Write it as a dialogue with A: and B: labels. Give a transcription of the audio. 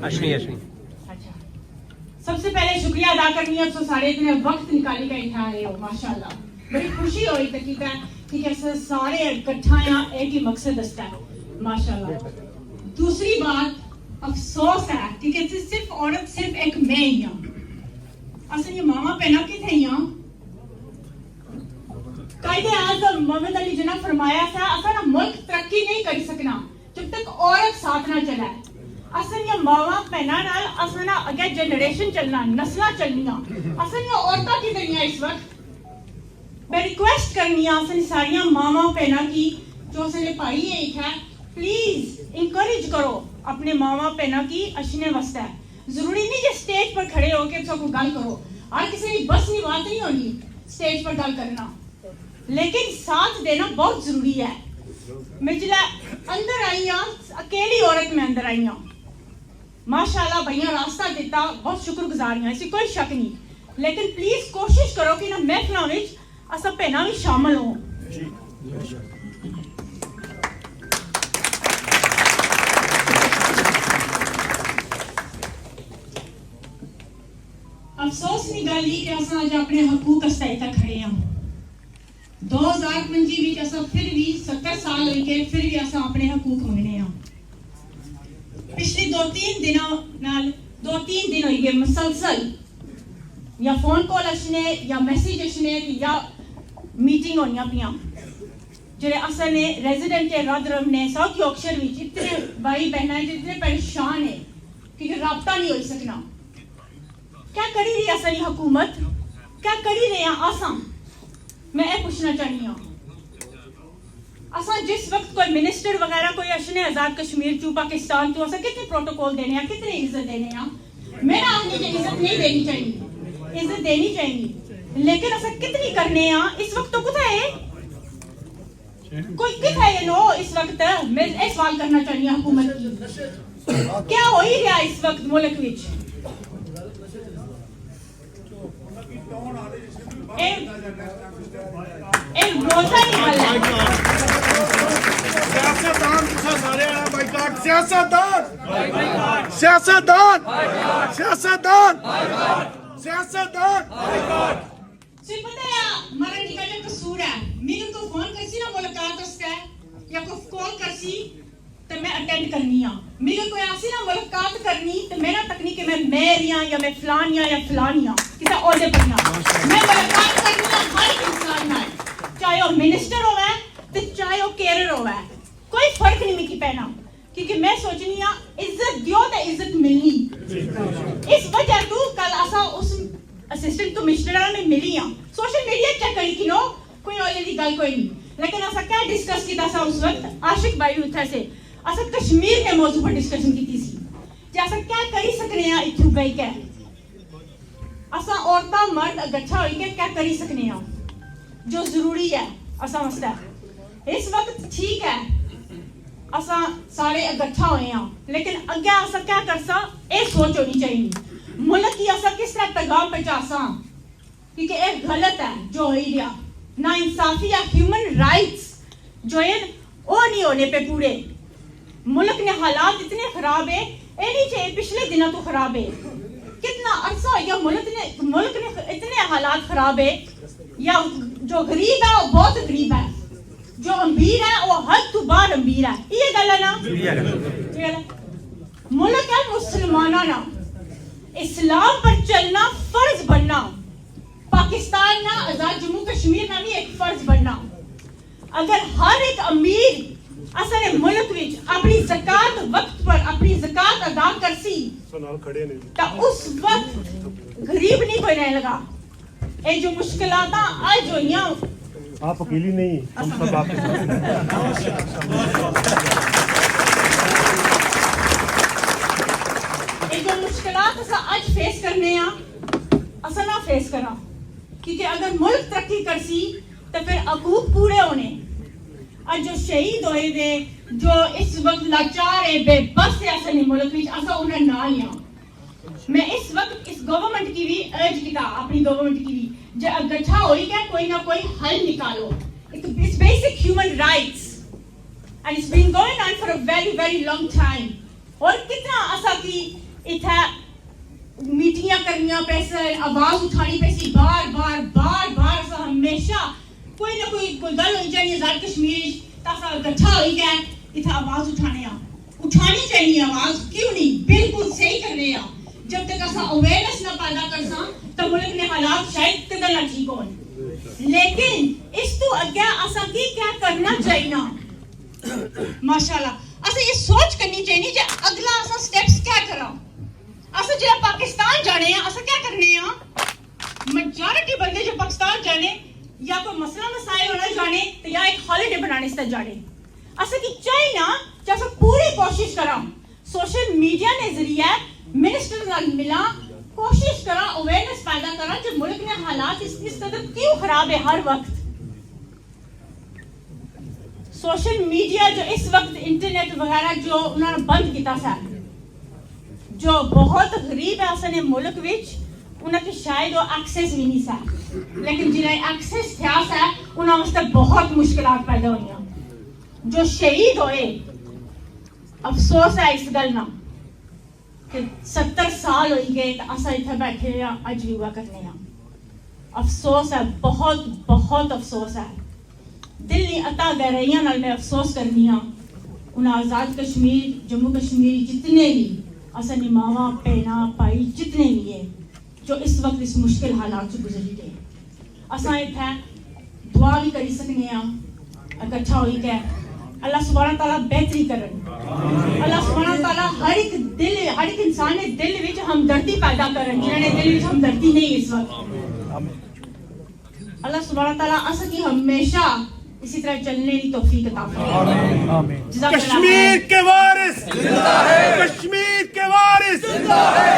A: اشنی
B: اچھا سب سے پہلے شکریہ ادا کرنی ہے تو سارے اتنے وقت نکالی کا اٹھا رہے ہو ماشاءاللہ بڑی خوشی ہوئی تقریبا ٹھیک ہے سارے اکٹھا ہیں ایک ہی مقصد دستا ہے ماشاءاللہ. دوسری بات افسوس ہے ٹھیک ہے صرف عورت صرف ایک میں ہی ہوں اصل یہ ماما پہنا کی تھے یہاں قائد اعظم محمد علی جناح فرمایا تھا اصل ملک ترقی نہیں کر سکنا جب تک عورت ساتھ نہ چلائے. اصل یہ ماما پہنا نال اصل اگے جنریشن چلنا نسلہ چلنیاں اصل یہ عورتوں کی دنیا اس وقت میں ریکویسٹ کرنی ہے اصل ساریاں ماما پہنا کی جو اصل پائی ہے ایک ہے پلیز انکریج کرو اپنے ماما پہنا کی اشنے وسط ہے. ضروری نہیں کہ سٹیج پر کھڑے ہو کے سب کو گل کرو ہر کسی کی بس نہیں بات نہیں ہونی سٹیج پر گل کرنا لیکن ساتھ دینا بہت ضروری ہے. میں جلا اندر آئی ہوں اکیلی عورت میں اندر آئی ہوں ماشاءاللہ بھائیاں راستہ دیتا بہت شکر گزار ہیں ایسی کوئی شک نہیں لیکن پلیز کوشش کرو کہ نہ محفلوں وچ اساں پہنا بھی شامل ہوں. افسوس نہیں گل یہ کہ اساں اج اپنے حقوق استائی تک کھڑے ہاں 2025 وچ اساں پھر بھی 70 سال ہوئی کہ پھر بھی اساں اپنے حقوق منگنے ہاں. پچھلے 2-3 دن ہوئی گئے مسلسل یا فون کال اشنے یا میسیج اشنے یا میٹنگ ہونیاں پیاں جڑے اصل نے ریزیڈنٹ رادرم نے ساؤتھ یارکشائر وچ اتنے بھائی بہنیں اتنے پریشان ہیں کہ رابطہ نہیں ہو سکنا. کیا کری رہی اصلی حکومت کیا کری رہے ہیں آسان میں یہ پوچھنا چاہنی ہوں. آسان جس وقت کوئی منسٹر وغیرہ کوئی اشنے آزاد کشمیر چو پاکستان تو اسا کتنے پروٹوکول دینے ہیں کتنے عزت دینے ہیں. میرا آنی کہ عزت نہیں دینی چاہیے عزت دینی چاہیے لیکن اسا کتنی کرنے ہیں اس وقت تو کتھا ہے کوئی کتھا ہے نو اس وقت میں اس سوال کرنا چاہنی ہوں حکومت کی کیا ہو ہی رہا اس وقت ملک وچ ایک روزہ نہیں حل ہے.
C: سیاستدان تسا سارے آ بائیکاٹ سیاستدان سیاستدان سیاستدان سیاستدان
B: صرف پتہ ہے مرن کی کا قصور ہے میرے کو فون کرسی نا ملاقات اس کا یا کو کال کرسی تو میں اٹینڈ کرنی ہاں میرے کو ایسی نا ملاقات کرنی تو میرا تکنی کہ میں میریاں یا میں فلانیاں یا فلانیاں کسی عہدے پر نہ میں ملاقات کرنی ہاں ہر انسان نہ چاہے وہ منسٹر ہوئے تو چاہے وہ کیرر ہوئے کوئی فرق نہیں مکی پہنا کیونکہ میں سوچنی ہاں عزت دیو تو عزت ملنی اس وجہ تو کل اسا اس اسسٹنٹ کمشنر میں ملی ہاں سوشل میڈیا چیک کری کنو کوئی اور دی گل کوئی نہیں لیکن اسا کیا ڈسکس کیتا سا اس وقت عاشق بھائی اتھے سے اسا کشمیر کے موضوع پر ڈسکشن کی سی کہ اسا کیا کری سکنے ہیں اتھو گئی کے اسا عورتاں مرد اگچھا ہوئی کے کیا کری سکنے ہیں جو ضروری ہے اسا مسئلہ اس وقت ٹھیک ہے اسا سارے اگچھا ہوئے ہیں لیکن اگے اسا کیا کرسا اے سوچ ہونی چاہیے ملک کی اسا کس طرح پیغام پہنچاسا کیونکہ ایک غلط ہے جو ہوئی رہا نا انصافی یا ہیومن رائٹس جو ہے وہ نہیں ہونے پہ پورے ملک نے حالات اتنے خراب ہے اے نہیں چاہیے پچھلے دنوں تو خراب ہے کتنا عرصہ ہو گیا ملک نے اتنے حالات خراب ہے یا جو غریب ہے وہ بہت غریب ہے جو امیر ہے وہ حد تو باہر امیر ہے یہ گل ہے نا ملک ہے مسلمانہ نا اسلام پر چلنا فرض بننا پاکستان نا آزاد جموں کشمیر نا بھی ایک فرض بننا اگر ہر ایک امیر اصل ملک وچ اپنی زکات وقت پر اپنی زکات ادا کرسی تو اس وقت غریب نہیں کوئی رہنے لگا اے جو مشکلات آج ہوئیاں
C: آپ اکیلی نہیں ہم سب آپ کے ساتھ
B: اے جو مشکلات اسا آج فیس کرنے ہیں اسا نہ فیس کرا کیونکہ اگر ملک ترقی کرسی تو پھر حقوق پورے ہونے اور جو شہید ہوئے دے جو اس وقت لاچار ہے بے بس ہے اصل ملک وچ اسا انہیں نہ لیا میں اس وقت اس گورنمنٹ کی بھی ارج کیتا اپنی گورنمنٹ کی بھی جو اگچھا ہوئی کہ کوئی نہ کوئی حل نکالو it's basic human rights and it's been going on for a very very long time اور کتنا اسا کی اتھا میٹنگاں کرنیاں پیسن آواز اٹھانی پیسی بار بار بار بار اسا ہمیشہ کوئی نہ کوئی گل ہوئی جانی آزاد کشمیر تاسا اکٹھا ہوئی گئے اتھا آواز اٹھانی چاہیے آواز کیوں نہیں بالکل صحیح کر رہے ہیں جب تک اسا اویئرنس نہ پیدا کرساں تو ملک نے حالات شاید کدھر نہ ٹھیک ہون لیکن اس تو اگے اسا کی کیا کرنا چاہیے ماشاءاللہ اسا یہ سوچ کرنی چاہیے کہ اگلا اسا سٹیپس کیا کراں اسا جڑا پاکستان جانے ہیں اسا کیا کرنے ہیں میجورٹی بندے جو پاکستان جانے یا کوئی مسئلہ مسائل ہونا جانے تو یا ایک ہالیڈے بنانے سے جانے اسا کی چاہیے نا کہ اسا پوری کوشش کراں سوشل میڈیا نے ذریعہ منسٹر نال ملا کوشش کراں اویئرنس پیدا کراں کہ ملک میں حالات اس قدر کیوں خراب ہے ہر وقت سوشل میڈیا جو اس وقت انٹرنیٹ وغیرہ جو انہوں نے بند کیتا سا جو بہت غریب ہے اسنے ملک وچ انہاں کی شاید وہ ایکسس بھی نہیں سا لیکن جنہیں ایکسس تھیا سا انہاں واسطے بہت مشکلات پیدا ہوئیاں جو شہید ہوئے افسوس ہے اس گل نہ کہ 70 سال ہوئی گئے تو اسا اتنے بیٹھے ہیں اج بھی ہوا کرنے ہیں افسوس ہے بہت بہت افسوس ہے دل نہیں عطا گہرائیاں نال میں افسوس کرنی ہاں ان آزاد کشمیر جموں کشمیر جتنے بھی اسا ماواں بہناں بھائی جتنے بھی ہیں جو اس وقت اس مشکل حالات سے گزری گئے اساں اتنے دعا بھی کری سکنے ہاں اکٹھا ہوئی کہ اللہ سبحانہ تعالیٰ بہتری کرن اللہ سبحانہ تعالیٰ ہر ایک انسان نے دل وچ ہمدردی پیدا کرن جنہاں نے دل وچ ہمدردی نہیں اس وقت اللہ سبحانہ تعالیٰ اساں کی ہمیشہ اسی طرح چلنے کی توفیق عطا فرمائے آمین کشمیر کے وارث زندہ ہے کشمیر کے وارث زندہ ہے